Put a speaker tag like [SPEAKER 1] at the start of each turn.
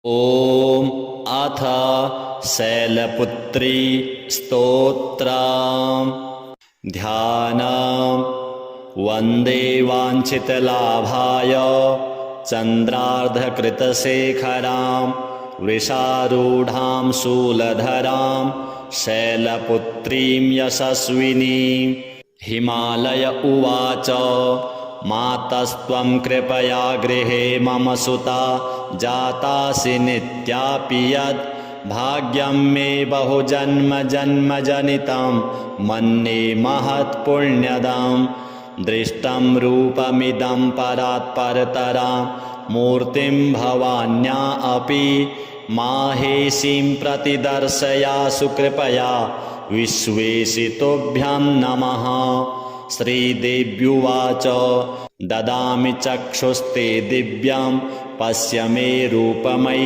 [SPEAKER 1] ॐ अथ शैलपुत्री स्तोत्रम् ध्यानम् वन्दे वाञ्छितलाभाय चन्द्रार्धकृतशेखरां वृषारूढां शूलधरां शैलपुत्रीं यशस्विनीं। हिमालय उवाच मातस्त्वं कृपया गृहे मम सुता जातासि नित्यापि यद् भाग्यं मे बहुजन्मजन्मजनितं मन्ये महत्पुण्यदं। दृष्टं रूपमिदं परात्परतरां मूर्तिं भवान्या अपि माहेशीं प्रतिदर्शयासु कृपया विश्वेशितोभ्यं नमः। श्रीदेव्युवाच ददामि चक्षुस्ते दिव्यं पश्य मे रूपमयि